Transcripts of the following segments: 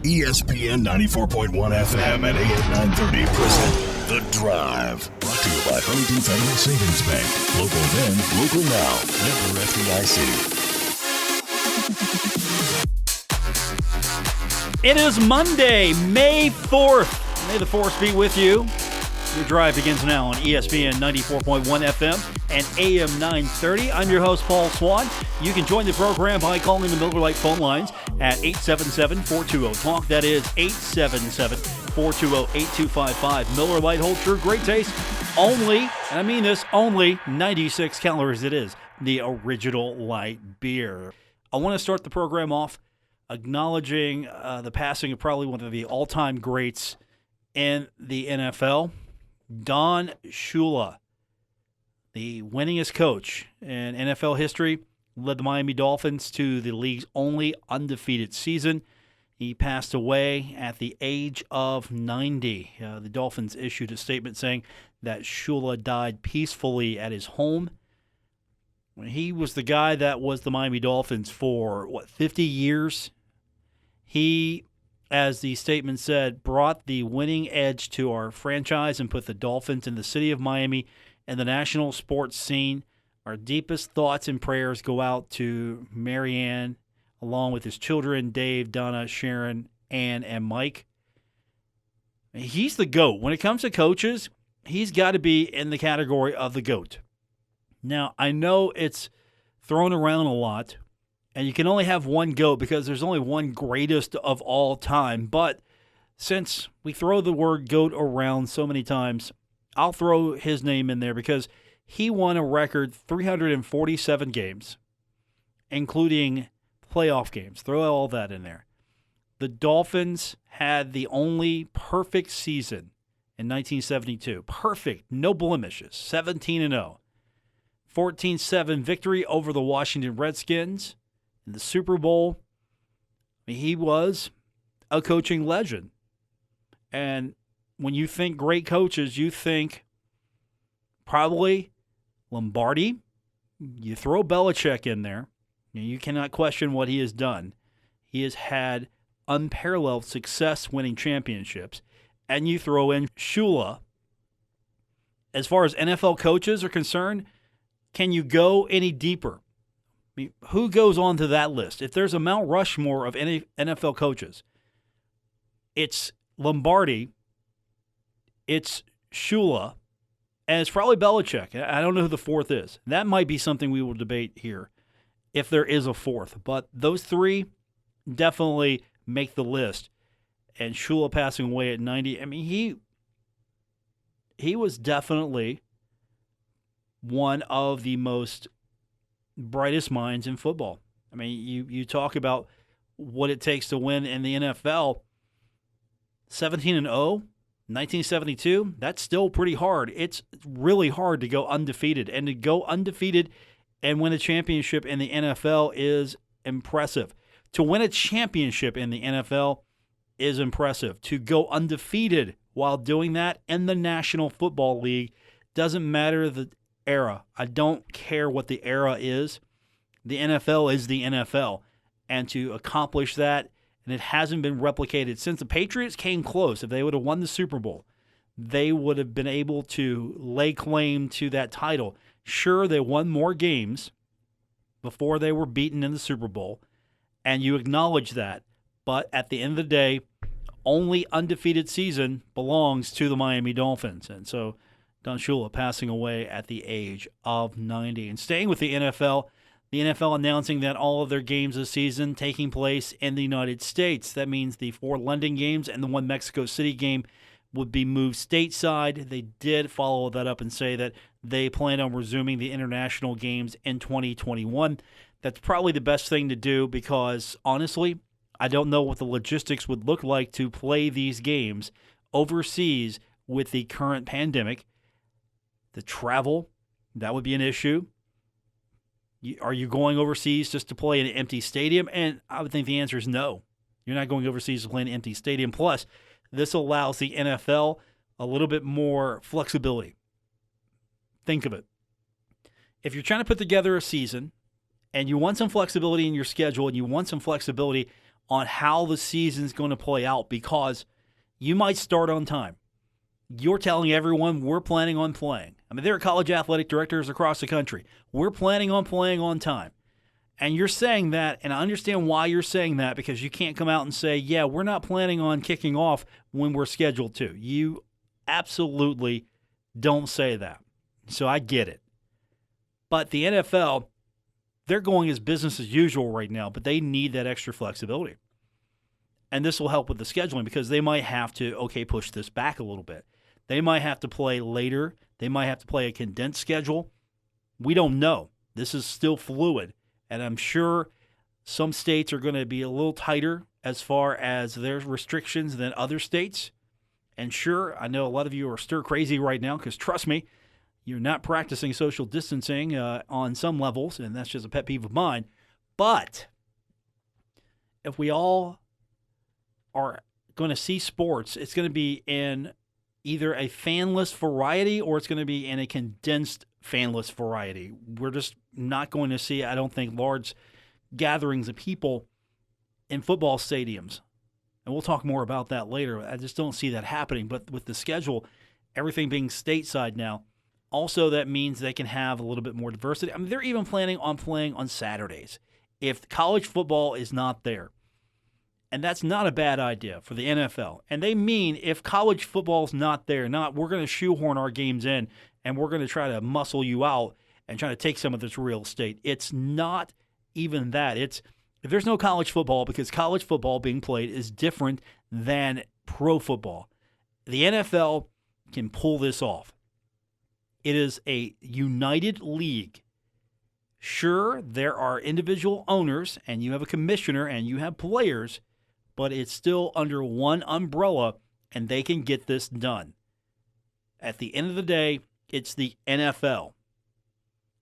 ESPN 94.1 FM and AM 930 present The Drive. Brought to you by Huntington Federal Savings Bank. Local then, local now. Member FDIC. It is Monday, May 4th. May the Force be with you. Your Drive begins now on ESPN 94.1 FM and AM 930. I'm your host, Paul Swann. You can join the program by calling the Miller Lite phone lines at 877-420-TALK. That is 877-420-8255. Miller Lite holds true great taste. Only, and I mean this, only 96 calories it is. The original light beer. I want to start the program off acknowledging the passing of probably one of the all-time greats in the NFL, Don Shula, the winningest coach in NFL history, led the Miami Dolphins to the league's only undefeated season. He passed away at the age of 90. The Dolphins issued a statement saying that Shula died peacefully at his home. He was the guy that was the Miami Dolphins for, 50 years? He, as the statement said, brought the winning edge to our franchise and put the Dolphins in the city of Miami and the national sports scene. Our deepest thoughts and prayers go out to Marianne, along with his children, Dave, Donna, Sharon, Ann, and Mike. He's the GOAT. When it comes to coaches, he's got to be in the category of the GOAT. Now, I know it's thrown around a lot, and you can only have one GOAT because there's only one greatest of all time. But since we throw the word GOAT around so many times, I'll throw his name in there because he won a record 347 games, including playoff games. Throw all that in there. The Dolphins had the only perfect season in 1972. Perfect, no blemishes, 17-0. 14-7 victory over the Washington Redskins in the Super Bowl. He was a coaching legend. And when you think great coaches, you think probably Lombardi. You throw Belichick in there. You cannot question what he has done. He has had unparalleled success winning championships. And you throw in Shula. As far as NFL coaches are concerned, can you go any deeper? I mean, who goes on to that list? If there's a Mount Rushmore of any NFL coaches, it's Lombardi, it's Shula, and it's probably Belichick. I don't know who the fourth is. That might be something we will debate here, if there is a fourth. But those three definitely make the list. And Shula passing away at 90, I mean, he was definitely one of the most brightest minds in football. I mean, you talk about what it takes to win in the NFL. 17-0, 1972, that's still pretty hard. It's really hard to go undefeated. And to go undefeated and win a championship in the NFL is impressive. To win a championship in the NFL is impressive. To go undefeated while doing that in the National Football League doesn't matter the era. I don't care what the era is. The NFL is the NFL. And to accomplish that, and it hasn't been replicated since the Patriots came close. If they would have won the Super Bowl, they would have been able to lay claim to that title. Sure, they won more games before they were beaten in the Super Bowl, and you acknowledge that. But at the end of the day, only undefeated season belongs to the Miami Dolphins. And so Don Shula passing away at the age of 90. And staying with the NFL announcing that all of their games this season taking place in the United States. That means the 4 London games and the 1 Mexico City game would be moved stateside. They did follow that up and say that they plan on resuming the international games in 2021. That's probably the best thing to do because, honestly, I don't know what the logistics would look like to play these games overseas with the current pandemic. The travel, that would be an issue. Are you going overseas just to play in an empty stadium? And I would think the answer is no. You're not going overseas to play in an empty stadium. Plus, this allows the NFL a little bit more flexibility. Think of it. If you're trying to put together a season and you want some flexibility in your schedule and you want some flexibility on how the season's going to play out, because you might start on time. You're telling everyone we're planning on playing. I mean, there are college athletic directors across the country. We're planning on playing on time. And you're saying that, and I understand why you're saying that, because you can't come out and say, yeah, we're not planning on kicking off when we're scheduled to. You absolutely don't say that. So I get it. But the NFL, they're going as business as usual right now, but they need that extra flexibility. And this will help with the scheduling, because they might have to, push this back a little bit. They might have to play later. They might have to play a condensed schedule. We don't know. This is still fluid. And I'm sure some states are going to be a little tighter as far as their restrictions than other states. And sure, I know a lot of you are stir crazy right now, because trust me, you're not practicing social distancing on some levels, and that's just a pet peeve of mine. But if we all are going to see sports, it's going to be in either a fanless variety, or it's going to be in a condensed fanless variety. We're just not going to see, I don't think, large gatherings of people in football stadiums. And we'll talk more about that later. I just don't see that happening. But with the schedule, everything being stateside now, also that means they can have a little bit more diversity. I mean, they're even planning on playing on Saturdays if college football is not there. And that's not a bad idea for the NFL. And they mean if college football's not there, we're going to shoehorn our games in and we're going to try to muscle you out and try to take some of this real estate. It's not even that. It's if there's no college football, because college football being played is different than pro football. The NFL can pull this off. It is a united league. Sure, there are individual owners and you have a commissioner and you have players, but it's still under one umbrella, and they can get this done. At the end of the day, it's the NFL.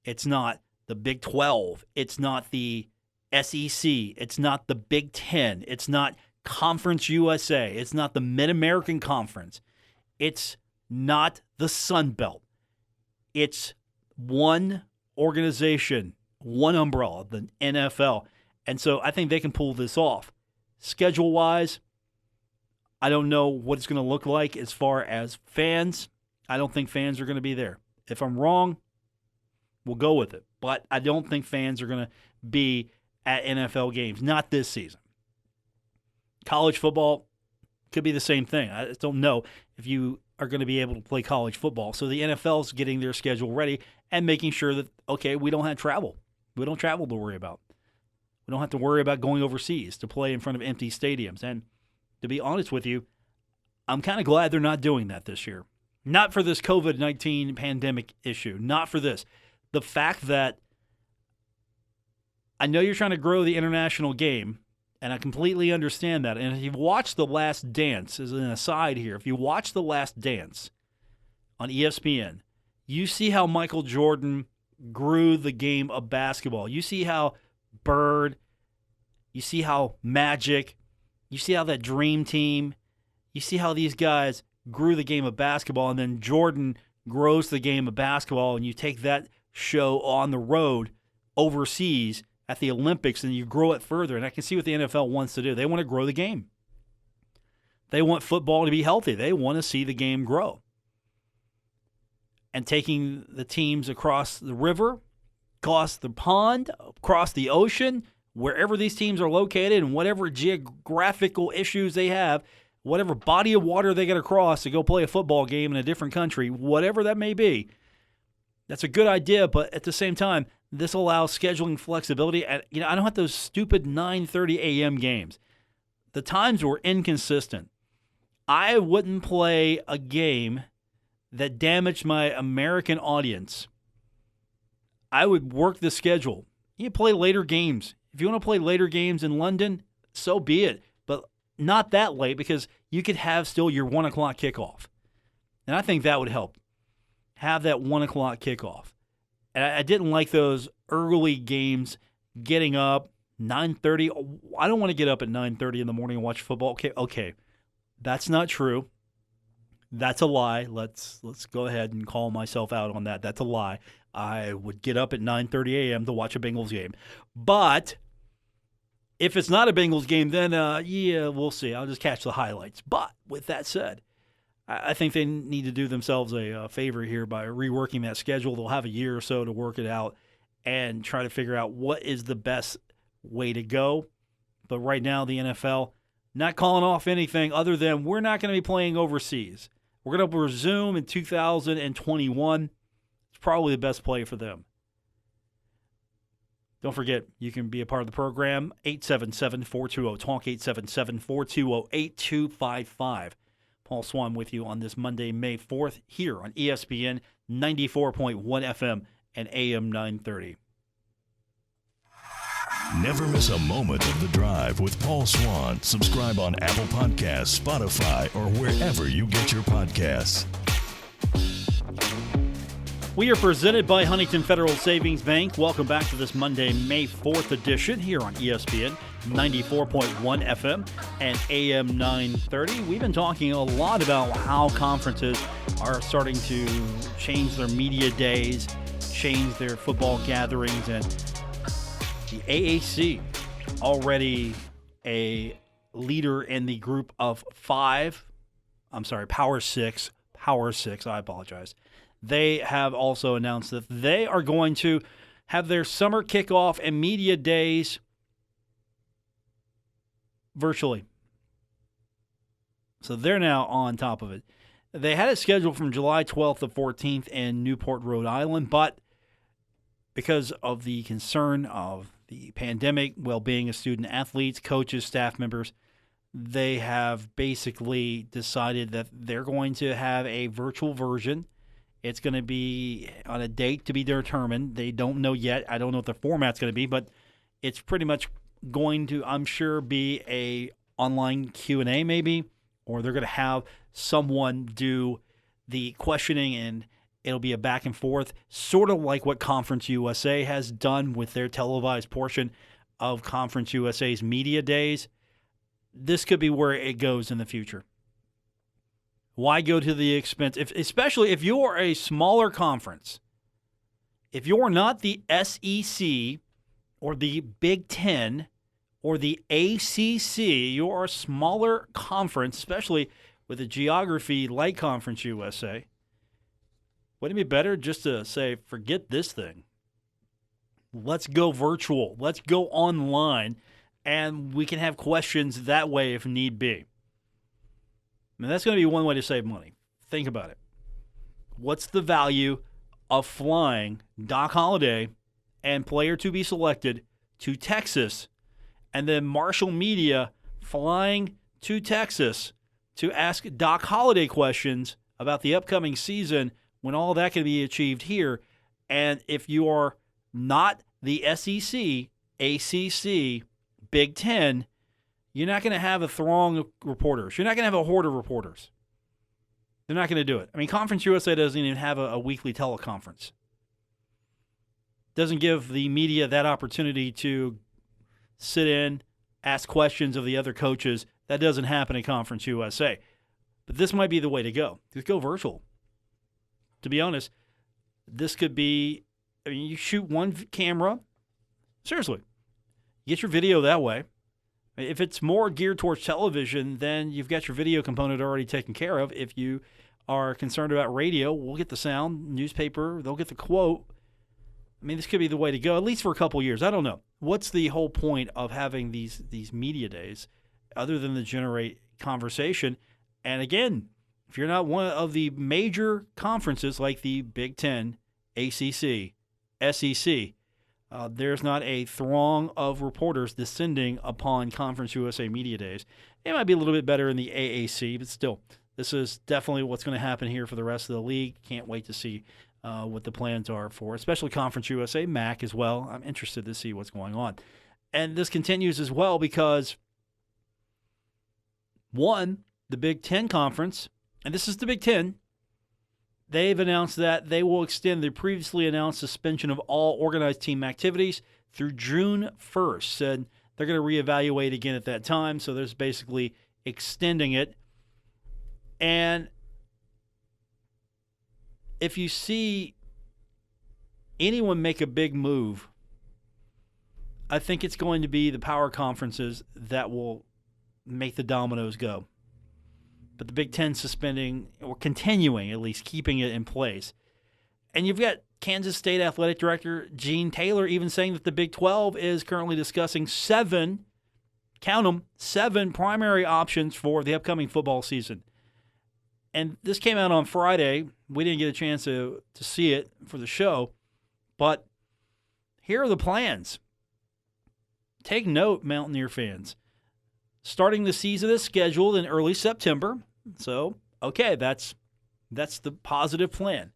It's not the Big 12. It's not the SEC. It's not the Big 10. It's not Conference USA. It's not the Mid-American Conference. It's not the Sun Belt. It's one organization, one umbrella, the NFL. And so I think they can pull this off. Schedule-wise, I don't know what it's going to look like as far as fans. I don't think fans are going to be there. If I'm wrong, we'll go with it. But I don't think fans are going to be at NFL games, not this season. College football could be the same thing. I just don't know if you are going to be able to play college football. So the NFL's getting their schedule ready and making sure that, we don't have travel. We don't travel to worry about. We don't have to worry about going overseas to play in front of empty stadiums. And to be honest with you, I'm kind of glad they're not doing that this year. Not for this COVID-19 pandemic issue. Not for this. The fact that I know you're trying to grow the international game, and I completely understand that. And if you've watched The Last Dance, as an aside here, if you watch The Last Dance on ESPN, you see how Michael Jordan grew the game of basketball. You see how Bird, you see how Magic, you see how that Dream Team, you see how these guys grew the game of basketball, and then Jordan grows the game of basketball, and you take that show on the road overseas at the Olympics, and you grow it further. And I can see what the NFL wants to do. They want to grow the game. They want football to be healthy. They want to see the game grow. And taking the teams across the river, across the pond, across the ocean, wherever these teams are located, and whatever geographical issues they have, whatever body of water they get across to go play a football game in a different country, whatever that may be, that's a good idea. But at the same time, this allows scheduling flexibility. I don't have those stupid 9:30 a.m. games. The times were inconsistent. I wouldn't play a game that damaged my American audience. I would work the schedule. You play later games. If you want to play later games in London, so be it. But not that late, because you could have still your 1 o'clock kickoff. And I think that would help. Have that 1 o'clock kickoff. And I didn't like those early games getting up 9:30. I don't want to get up at 9:30 in the morning and watch football. Okay. That's not true. That's a lie. Let's go ahead and call myself out on that. That's a lie. I would get up at 9:30 a.m. to watch a Bengals game. But If it's not a Bengals game, then yeah, we'll see. I'll just catch the highlights. But with that said, I think they need to do themselves a favor here by reworking that schedule. They'll have a year or so to work it out and try to figure out what is the best way to go. But right now, the NFL not calling off anything other than we're not going to be playing overseas. We're going to resume in 2021. It's probably the best play for them. Don't forget, you can be a part of the program, 877-420-TALK, 877-420-8255. Paul Swann with you on this Monday, May 4th, here on ESPN 94.1 FM and AM 930. Never miss a moment of The Drive with Paul Swann. Subscribe on Apple Podcasts, Spotify, or wherever you get your podcasts. We are presented by Huntington Federal Savings Bank. Welcome back to this Monday, May 4th edition here on ESPN 94.1 FM and AM 930. We've been talking a lot about how conferences are starting to change their media days, change their football gatherings, and the AAC already a leader in the group of Power Six, I apologize. They have also announced that they are going to have their summer kickoff and media days virtually. So they're now on top of it. They had it scheduled from July 12th to 14th in Newport, Rhode Island, but because of the concern of the pandemic, well-being of student athletes, coaches, staff members, they have basically decided that they're going to have a virtual version. It's going to be on a date to be determined. They don't know yet. I don't know what the format's going to be, but it's pretty much going to, I'm sure, be a online Q&A maybe, or they're going to have someone do the questioning, and it'll be a back and forth, sort of like what Conference USA has done with their televised portion of Conference USA's media days. This could be where it goes in the future. Why go to the expense, especially if you're a smaller conference? If you're not the SEC or the Big Ten or the ACC, you're a smaller conference, especially with a geography like Conference USA. Wouldn't it be better just to say, forget this thing? Let's go virtual. Let's go online, and we can have questions that way if need be. I mean, that's going to be one way to save money. Think about it. What's the value of flying Doc Holliday and player to be selected to Texas, and then Marshall Media flying to Texas to ask Doc Holliday questions about the upcoming season when all that can be achieved here? And if you are not the SEC, ACC, Big Ten, you're not going to have a throng of reporters. You're not going to have a horde of reporters. They're not going to do it. I mean, Conference USA doesn't even have a weekly teleconference. Doesn't give the media that opportunity to sit in, ask questions of the other coaches. That doesn't happen at Conference USA. But this might be the way to go. Just go virtual. To be honest, this could be, I mean, you shoot one camera. Seriously. Get your video that way. If it's more geared towards television, then you've got your video component already taken care of. If you are concerned about radio, we'll get the sound, newspaper, they'll get the quote. I mean, this could be the way to go, at least for a couple years. I don't know. What's the whole point of having these media days other than to generate conversation? And again, if you're not one of the major conferences like the Big Ten, ACC, SEC, there's not a throng of reporters descending upon Conference USA Media Days. It might be a little bit better in the AAC, but still, this is definitely what's going to happen here for the rest of the league. Can't wait to see what the plans are for, especially Conference USA, MAC as well. I'm interested to see what's going on. And this continues as well because, one, the Big Ten Conference, and this is the Big Ten, they've announced that they will extend the previously announced suspension of all organized team activities through June 1st. Said they're going to reevaluate again at that time, so there's basically extending it. And if you see anyone make a big move, I think it's going to be the power conferences that will make the dominoes go. But the Big Ten suspending, or continuing at least, keeping it in place. And you've got Kansas State Athletic Director Gene Taylor even saying that the Big 12 is currently discussing 7 primary options for the upcoming football season. And this came out on Friday. We didn't get a chance to see it for the show. But here are the plans. Take note, Mountaineer fans. Starting the season is scheduled in early September. So, okay, that's the positive plan.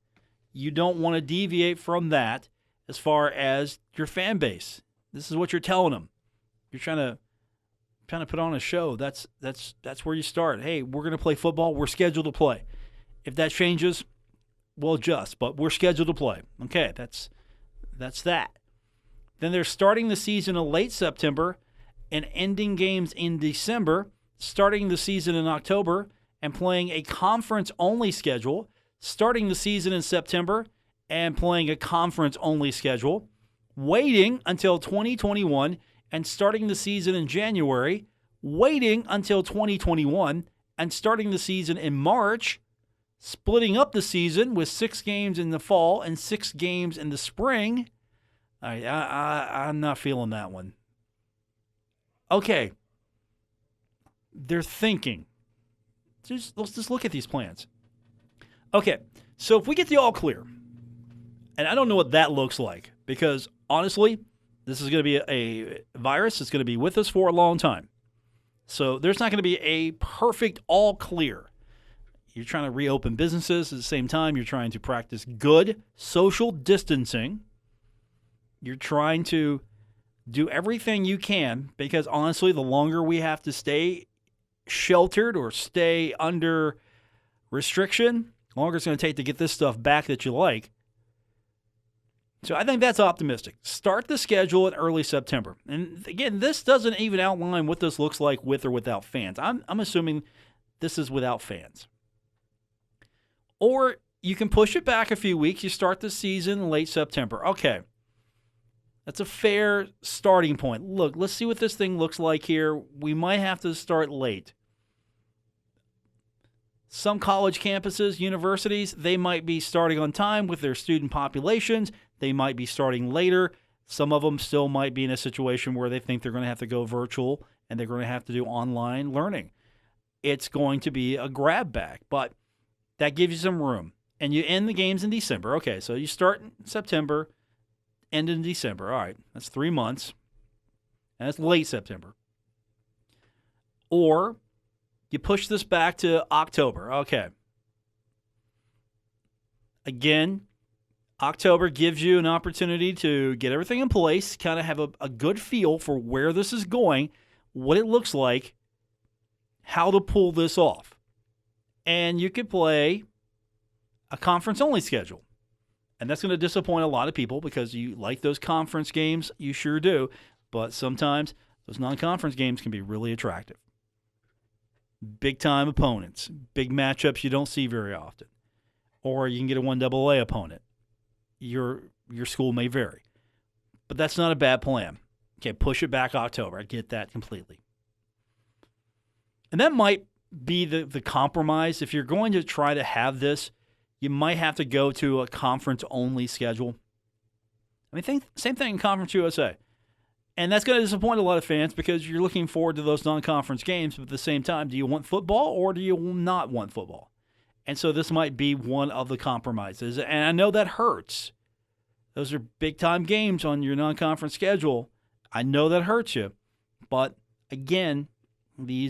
You don't want to deviate from that as far as your fan base. This is what you're telling them. You're trying to put on a show. That's where you start. Hey, we're going to play football. We're scheduled to play. If that changes, we'll adjust, but we're scheduled to play. Okay, that's that. Then they're starting the season in late September and ending games in December, starting the season in October and playing a conference-only schedule, starting the season in September and playing a conference-only schedule, waiting until 2021 and starting the season in January, waiting until 2021 and starting the season in March, splitting up the season with 6 games in the fall and 6 games in the spring. I'm not feeling that one. Okay. They're thinking. Let's just look at these plans. Okay, so if we get the all clear, and I don't know what that looks like, because honestly, this is going to be a virus that's going to be with us for a long time. So there's not going to be a perfect all clear. You're trying to reopen businesses at the same time. You're trying to practice good social distancing. You're trying to do everything you can, because honestly, the longer we have to stay sheltered or stay under restriction, the longer it's going to take to get this stuff back that you like. So I think that's optimistic. Start the schedule in early September. And again, this doesn't even outline what this looks like with or without fans. I'm assuming this is without fans. Or you can push it back a few weeks. You start the season in late September. Okay. That's a fair starting point. Look, let's see what this thing looks like here. We might have to start late. Some college campuses, universities, they might be starting on time with their student populations. They might be starting later. Some of them still might be in a situation where they think they're going to have to go virtual and they're going to have to do online learning. It's going to be a grab bag, but that gives you some room. And you end the games in December. Okay, so you start in September, end in December. All right, that's 3 months. And that's late September. Or you push this back to October. Okay. Again, October gives you an opportunity to get everything in place, kind of have a good feel for where this is going, what it looks like, how to pull this off. And you could play a conference-only schedule. And that's going to disappoint a lot of people because you like those conference games. You sure do. But sometimes those non-conference games can be really attractive. Big-time opponents, big matchups you don't see very often. Or you can get a 1AA opponent. Your school may vary. But that's not a bad plan. Okay, push it back October. I get that completely. And that might be the compromise. If you're going to try to have this, you might have to go to a conference-only schedule. I mean, same thing in Conference USA. And that's going to disappoint a lot of fans because you're looking forward to those non-conference games, but at the same time, do you want football or do you not want football? And so this might be one of the compromises. And I know that hurts. Those are big-time games on your non-conference schedule. I know that hurts you. But, again, the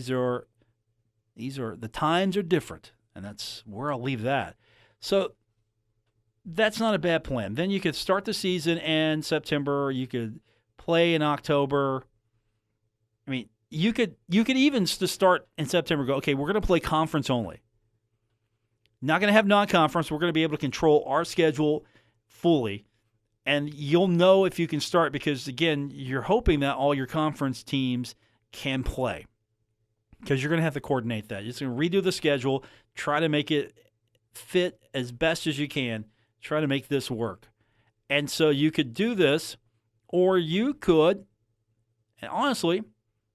times are different, and that's where I'll leave that. So that's not a bad plan. Then you could start the season in September. You could play in October. I mean, you could even just start in September. Go, okay, we're going to play conference only. Not going to have non-conference. We're going to be able to control our schedule fully, and you'll know if you can start because again, you're hoping that all your conference teams can play because you're going to have to coordinate that. You're just going to redo the schedule, try to make it fit as best as you can, try to make this work. And so you could do this, or you could And honestly,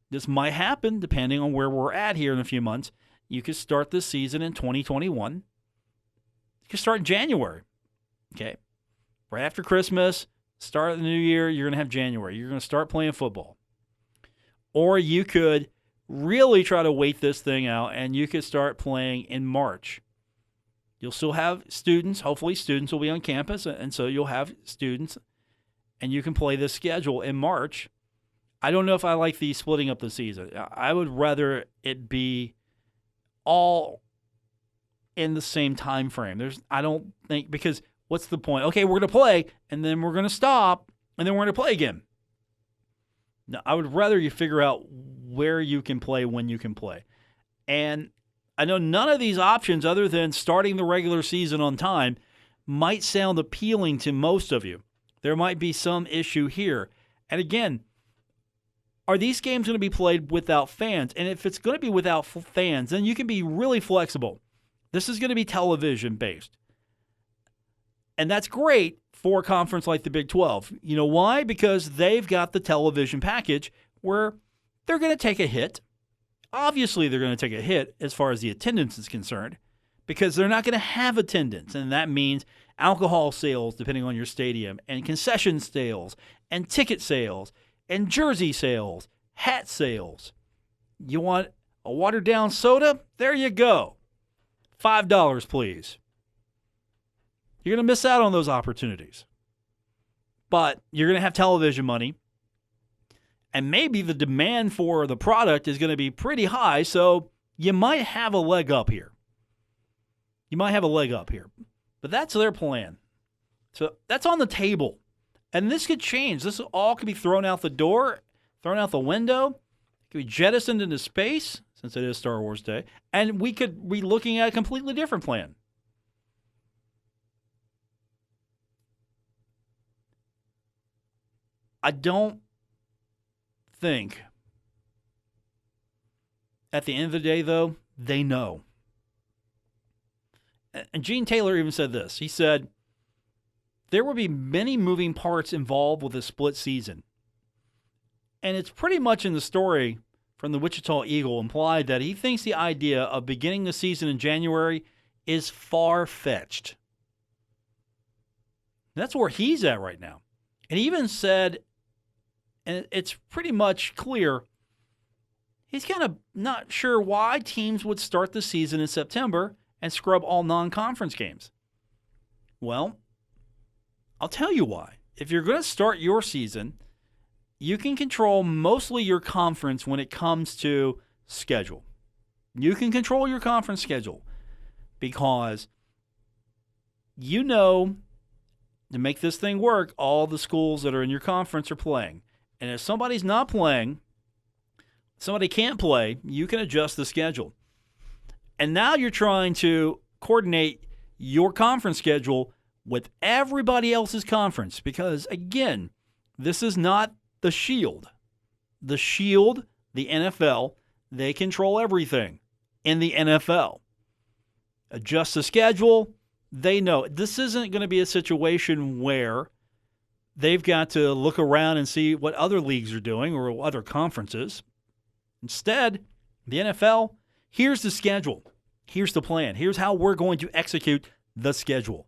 this might happen depending on where we're at here in a few months. You could start this season in 2021. You could start in January. Okay. Right after Christmas, start of the new year, you're going to have January. You're going to start playing football. Or you could really try to wait this thing out and you could start playing in March. You'll still have students. Hopefully students will be on campus, and so you'll have students, and you can play this schedule in March. I don't know if I like the splitting up the season. I would rather it be all in the same time frame. I don't think, because what's the point? Okay, we're going to play, and then we're going to stop, and then we're going to play again. No, I would rather you figure out where you can play, when you can play. And I know none of these options, other than starting the regular season on time, might sound appealing to most of you. There might be some issue here. And again, are these games going to be played without fans? And if it's going to be without fans, then you can be really flexible. This is going to be television-based. And that's great for a conference like the Big 12. You know why? Because they've got the television package where they're going to take a hit. Obviously, they're going to take a hit as far as the attendance is concerned, because they're not going to have attendance. And that means alcohol sales, depending on your stadium, and concession sales, and ticket sales, and jersey sales, hat sales. You want a watered-down soda? There you go. $5, please. You're going to miss out on those opportunities. But you're going to have television money. And maybe the demand for the product is going to be pretty high, so you might have a leg up here. But that's their plan. So that's on the table. And this could change. This all could be thrown out the door, thrown out the window. It could be jettisoned into space, since it is Star Wars Day. And we could be looking at a completely different plan. I don't think, at the end of the day, though, they know. And Gene Taylor even said this. He said, there will be many moving parts involved with a split season. And it's pretty much in the story from the Wichita Eagle implied that he thinks the idea of beginning the season in January is far-fetched. That's where he's at right now. And he even said, and it's pretty much clear, he's kind of not sure why teams would start the season in September and scrub all non-conference games. Well, I'll tell you why. If you're going to start your season, you can control mostly your conference when it comes to schedule. You can control your conference schedule because you know, to make this thing work, all the schools that are in your conference are playing. And if somebody's not playing, somebody can't play, you can adjust the schedule. And now you're trying to coordinate your conference schedule with everybody else's conference because, again, this is not the Shield. The Shield, the NFL, they control everything in the NFL. Adjust the schedule, they know. This isn't going to be a situation where they've got to look around and see what other leagues are doing or other conferences. Instead, the NFL, here's the schedule. Here's the plan. Here's how we're going to execute the schedule.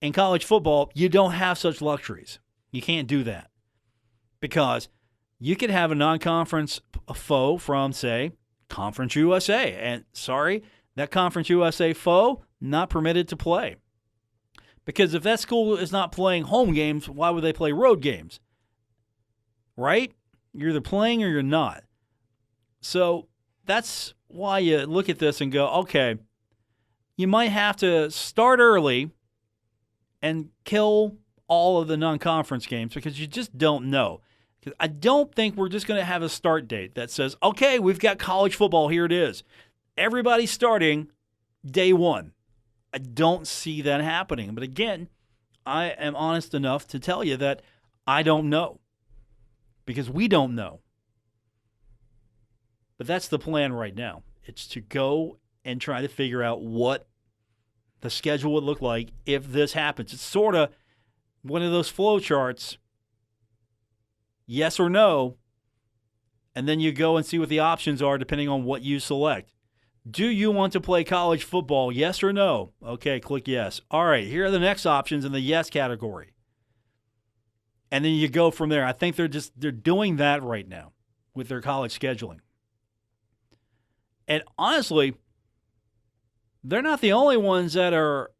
In college football, you don't have such luxuries. You can't do that because you could have a non-conference foe from, say, Conference USA. And sorry, that Conference USA foe not permitted to play. Because if that school is not playing home games, why would they play road games? Right? You're either playing or you're not. So that's why you look at this and go, okay, you might have to start early and kill all of the non-conference games because you just don't know. I don't think we're just going to have a start date that says, okay, we've got college football, here it is. Everybody's starting day one. I don't see that happening. But again, I am honest enough to tell you that I don't know because we don't know. But that's the plan right now. It's to go and try to figure out what the schedule would look like if this happens. It's sort of one of those flow charts, yes or no, And then you go and see what the options are depending on what you select. Do you want to play college football? Yes or no? Okay, click yes. All right, here are the next options in the yes category. And then you go from there. I think they're doing that right now with their college scheduling. And honestly, they're not the only ones that are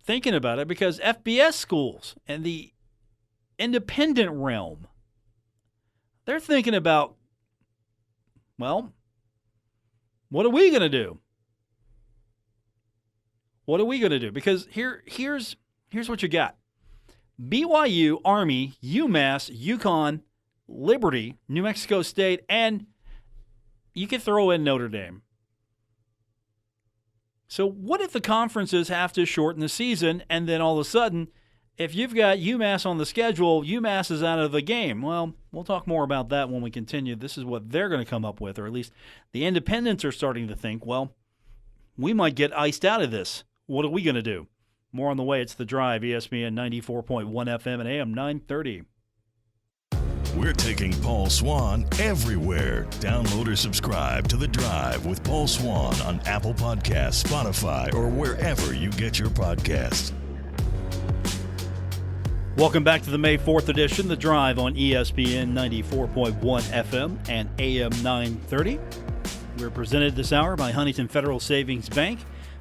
thinking about it, because FBS schools and the independent realm, they're thinking about, well, what are we going to do? What are we going to do? Because here's what you got. BYU, Army, UMass, UConn, Liberty, New Mexico State, and you could throw in Notre Dame. So what if the conferences have to shorten the season, and then all of a sudden, if you've got UMass on the schedule, UMass is out of the game? Well, we'll talk more about that when we continue. This is what they're going to come up with, or at least the independents are starting to think, well, we might get iced out of this. What are we going to do? More on the way. It's The Drive, ESPN 94.1 FM and AM 930. We're taking Paul Swann everywhere. Download or subscribe to The Drive with Paul Swann on Apple Podcasts, Spotify, or wherever you get your podcasts. Welcome back to the May 4th edition, The Drive on ESPN 94.1 FM and AM 930. We're presented this hour by Huntington Federal Savings Bank.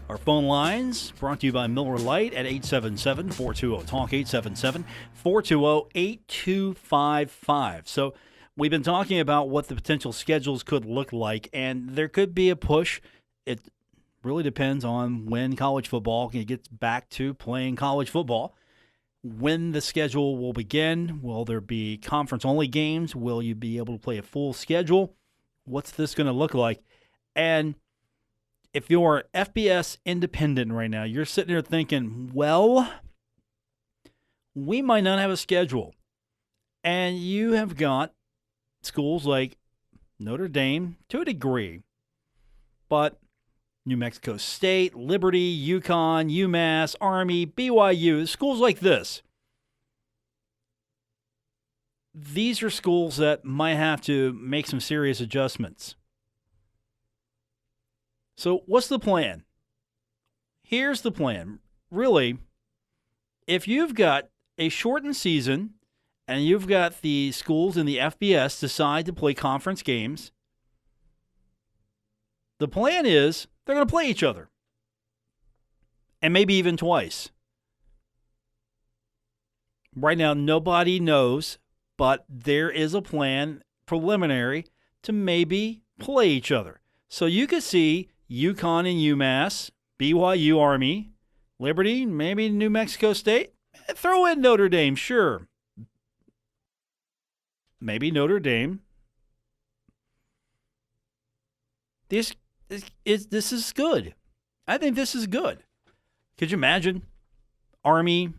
Our phone lines brought to you by Miller Lite at 877-420-TALK, 877-420-8255. So we've been talking about what the potential schedules could look like, and there could be a push. It really depends on when college football gets back to playing college football. When the schedule will begin. Will there be conference-only games? Will you be able to play a full schedule? What's this going to look like? And if you're FBS independent right now, you're sitting there thinking, well, we might not have a schedule. And you have got schools like Notre Dame to a degree, but New Mexico State, Liberty, UConn, UMass, Army, BYU, schools like this. These are schools that might have to make some serious adjustments. So what's the plan? Here's the plan. Really, if you've got a shortened season and you've got the schools in the FBS decide to play conference games, the plan is they're going to play each other. And maybe even twice. Right now, nobody knows, but there is a plan, preliminary, to maybe play each other. So you could see UConn and UMass, BYU, Army, Liberty, maybe New Mexico State. Throw in Notre Dame, sure. Maybe Notre Dame. This is good. I think this is good. Could you imagine Army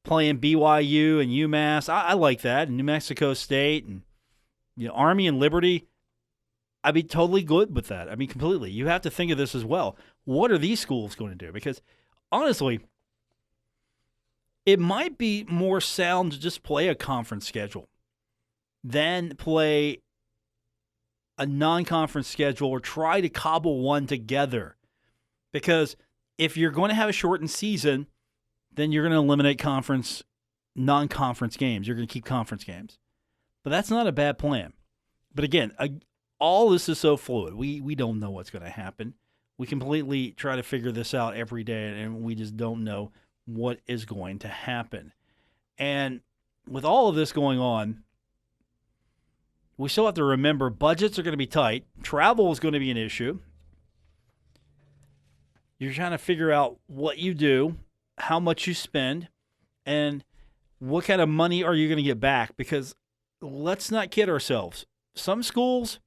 playing BYU and UMass? I like that. And New Mexico State and Army and Liberty. I'd be totally good with that. I mean, completely. You have to think of this as well. What are these schools going to do? Because honestly, it might be more sound to just play a conference schedule than play a non-conference schedule or try to cobble one together. Because if you're going to have a shortened season, then you're going to eliminate non-conference games. You're going to keep conference games. But that's not a bad plan. But again, all this is so fluid. We don't know what's going to happen. We completely try to figure this out every day, and we just don't know what is going to happen. And with all of this going on, we still have to remember budgets are going to be tight. Travel is going to be an issue. You're trying to figure out what you do, how much you spend, and what kind of money are you going to get back? Because let's not kid ourselves. Some schools,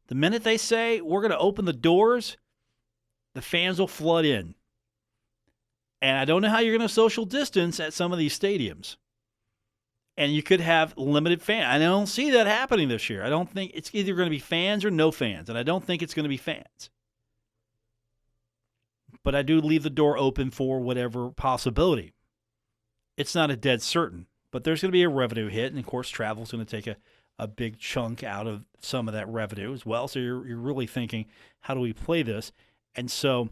the minute they say we're going to open the doors, the fans will flood in. And I don't know how you're going to social distance at some of these stadiums. And you could have limited fans. I don't see that happening this year. I don't think it's either going to be fans or no fans. And I don't think it's going to be fans. But I do leave the door open for whatever possibility. It's not a dead certain. But there's going to be a revenue hit. And, of course, travel is going to take a big chunk out of some of that revenue as well. So you're really thinking, how do we play this? And so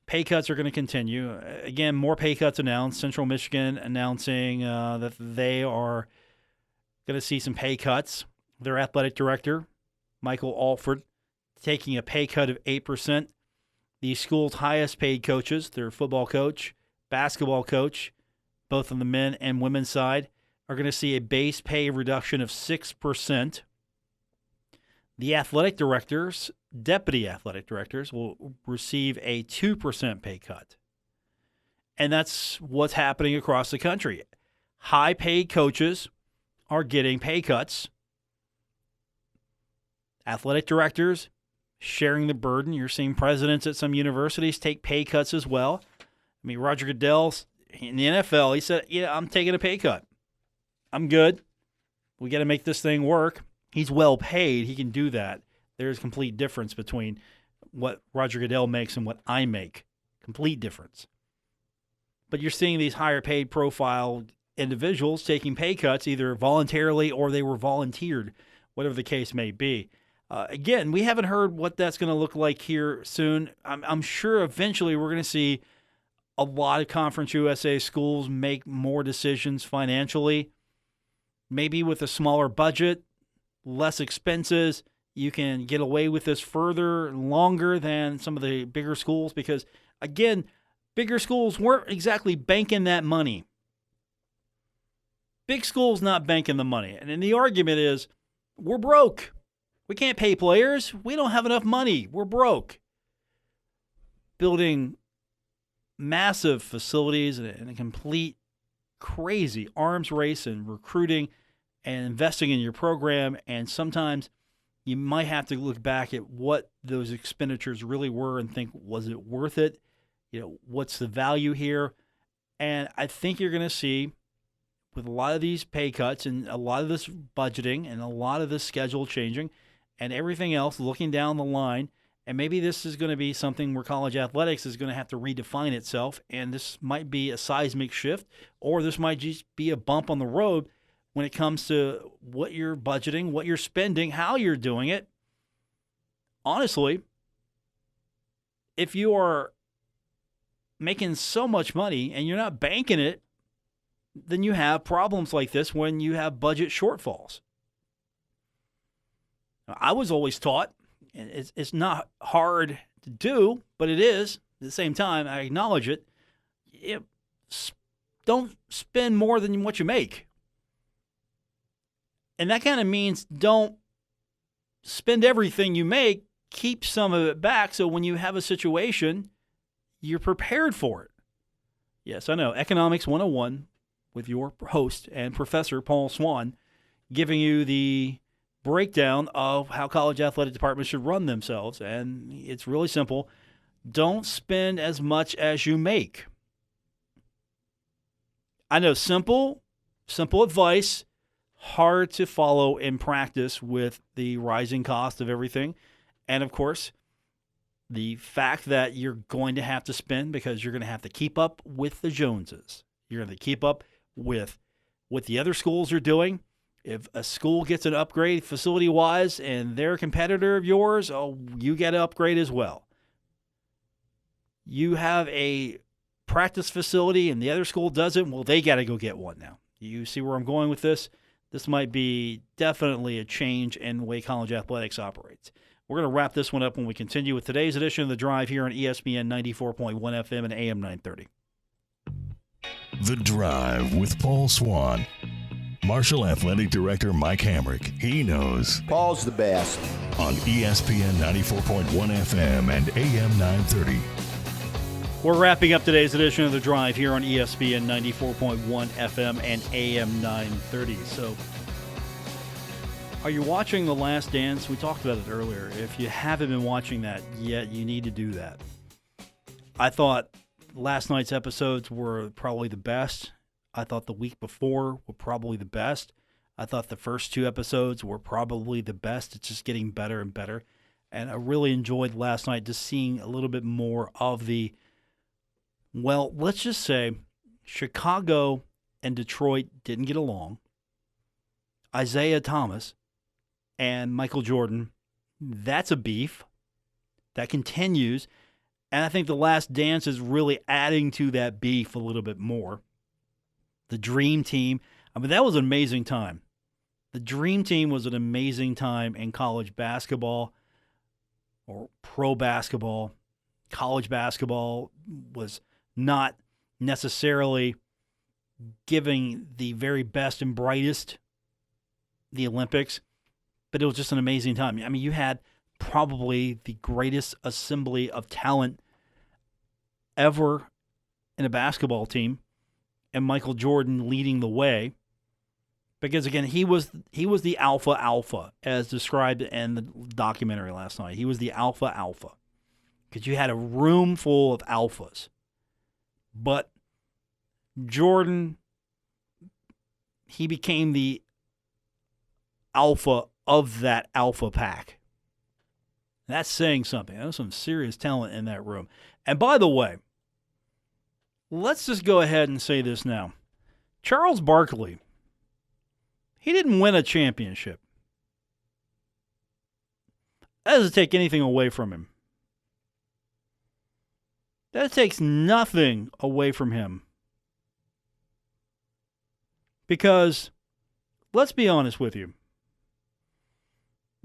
pay cuts are going to continue. Again, more pay cuts announced. Central Michigan announcing that they are going to see some pay cuts. Their athletic director, Michael Alford, taking a pay cut of 8%. The school's highest paid coaches, their football coach, basketball coach, both on the men and women's side, are going to see a base pay reduction of 6%. The athletic directors, deputy athletic directors, will receive a 2% pay cut. And that's what's happening across the country. High-paid coaches are getting pay cuts. Athletic directors sharing the burden. You're seeing presidents at some universities take pay cuts as well. I mean, Roger Goodell in the NFL, he said, yeah, I'm taking a pay cut. I'm good. We got to make this thing work. He's well paid. He can do that. There's a complete difference between what Roger Goodell makes and what I make. Complete difference. But you're seeing these higher paid profile individuals taking pay cuts either voluntarily or they were volunteered, whatever the case may be. Again, we haven't heard what that's going to look like here soon. I'm sure eventually we're going to see a lot of Conference USA schools make more decisions financially. Maybe with a smaller budget, less expenses, you can get away with this further, longer than some of the bigger schools because, again, bigger schools weren't exactly banking that money. Big schools not banking the money. And then the argument is, we're broke. We can't pay players. We don't have enough money. We're broke. Building massive facilities and a complete crazy arms race and recruiting and investing in your program. And sometimes you might have to look back at what those expenditures really were and think, was it worth it? What's the value here? And I think you're going to see with a lot of these pay cuts and a lot of this budgeting and a lot of this schedule changing and everything else looking down the line, and maybe this is going to be something where college athletics is going to have to redefine itself, and this might be a seismic shift, or this might just be a bump on the road when it comes to what you're budgeting, what you're spending, how you're doing it. Honestly, if you are making so much money and you're not banking it, then you have problems like this when you have budget shortfalls. I was always taught, and it's not hard to do, but it is. At the same time, I acknowledge it. Don't spend more than what you make. And that kind of means don't spend everything you make. Keep some of it back so when you have a situation, you're prepared for it. Yes, I know. Economics 101 with your host and professor, Paul Swann, giving you the breakdown of how college athletic departments should run themselves. And it's really simple. Don't spend as much as you make. I know, simple advice, hard to follow in practice with the rising cost of everything. And of course, the fact that you're going to have to spend because you're going to have to keep up with the Joneses. You're going to keep up with what the other schools are doing. If a school gets an upgrade facility-wise and they're a competitor of yours, you get an upgrade as well. You have a practice facility and the other school doesn't, well, they got to go get one now. You see where I'm going with this? This might be definitely a change in the way college athletics operates. We're going to wrap this one up when we continue with today's edition of The Drive here on ESPN 94.1 FM and AM 930. The Drive with Paul Swann. Marshall Athletic Director Mike Hamrick. He knows. Paul's the best. On ESPN 94.1 FM and AM 930. We're wrapping up today's edition of The Drive here on ESPN 94.1 FM and AM 930. So, are you watching The Last Dance? We talked about it earlier. If you haven't been watching that yet, you need to do that. I thought last night's episodes were probably the best. I thought the week before were probably the best. I thought the first two episodes were probably the best. It's just getting better and better. And I really enjoyed last night just seeing a little bit more of the, well, let's just say Chicago and Detroit didn't get along. Isaiah Thomas and Michael Jordan, that's a beef that continues. And I think The Last Dance is really adding to that beef a little bit more. The Dream Team, I mean, that was an amazing time. The Dream Team was an amazing time in college basketball or pro basketball. College basketball was not necessarily giving the very best and brightest the Olympics, but it was just an amazing time. I mean, you had probably the greatest assembly of talent ever in a basketball team, and Michael Jordan leading the way. Because again, he was the alpha, as described in the documentary last night. He was the alpha, because you had a room full of alphas. But Jordan, he became the alpha of that alpha pack. That's saying something. There's some serious talent in that room. And by the way, let's just go ahead and say this now. Charles Barkley, he didn't win a championship. That doesn't take anything away from him. That takes nothing away from him. Because, let's be honest with you,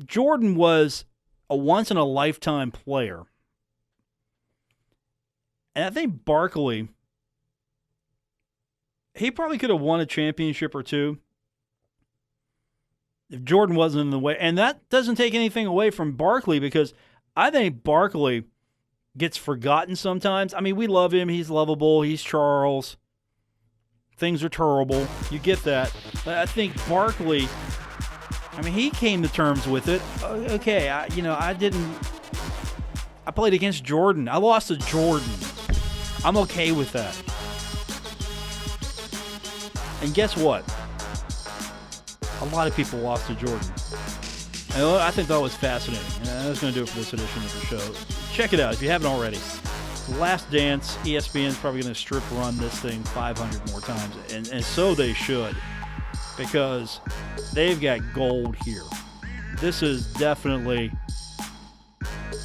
Jordan was a once-in-a-lifetime player. And I think Barkley, he probably could have won a championship or two if Jordan wasn't in the way. And that doesn't take anything away from Barkley, because I think Barkley gets forgotten sometimes. I mean, we love him. He's lovable. He's Charles. Things are terrible. You get that. But I think Barkley, I mean, he came to terms with it. Okay, I played against Jordan. I lost to Jordan. I'm okay with that. And guess what? A lot of people lost to Jordan. And I think that was fascinating. And that's going to do it for this edition of the show. Check it out if you haven't already. Last Dance, ESPN's probably going to strip run this thing 500 more times. And so they should. Because they've got gold here. This is definitely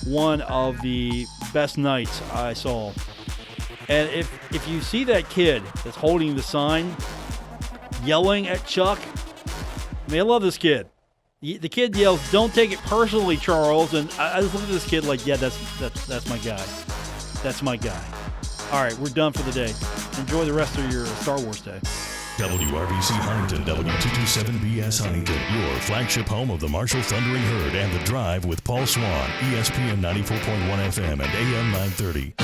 one of the best nights I saw. And if you see that kid that's holding the sign, yelling at Chuck, I mean, I love this kid. The kid yells, "Don't take it personally, Charles." And I just look at this kid like, yeah, that's my guy. That's my guy. All right, we're done for the day. Enjoy the rest of your Star Wars day. WRBC Huntington, W227BS Huntington, your flagship home of the Marshall Thundering Herd and The Drive with Paul Swann, ESPN 94.1 FM and AM 930.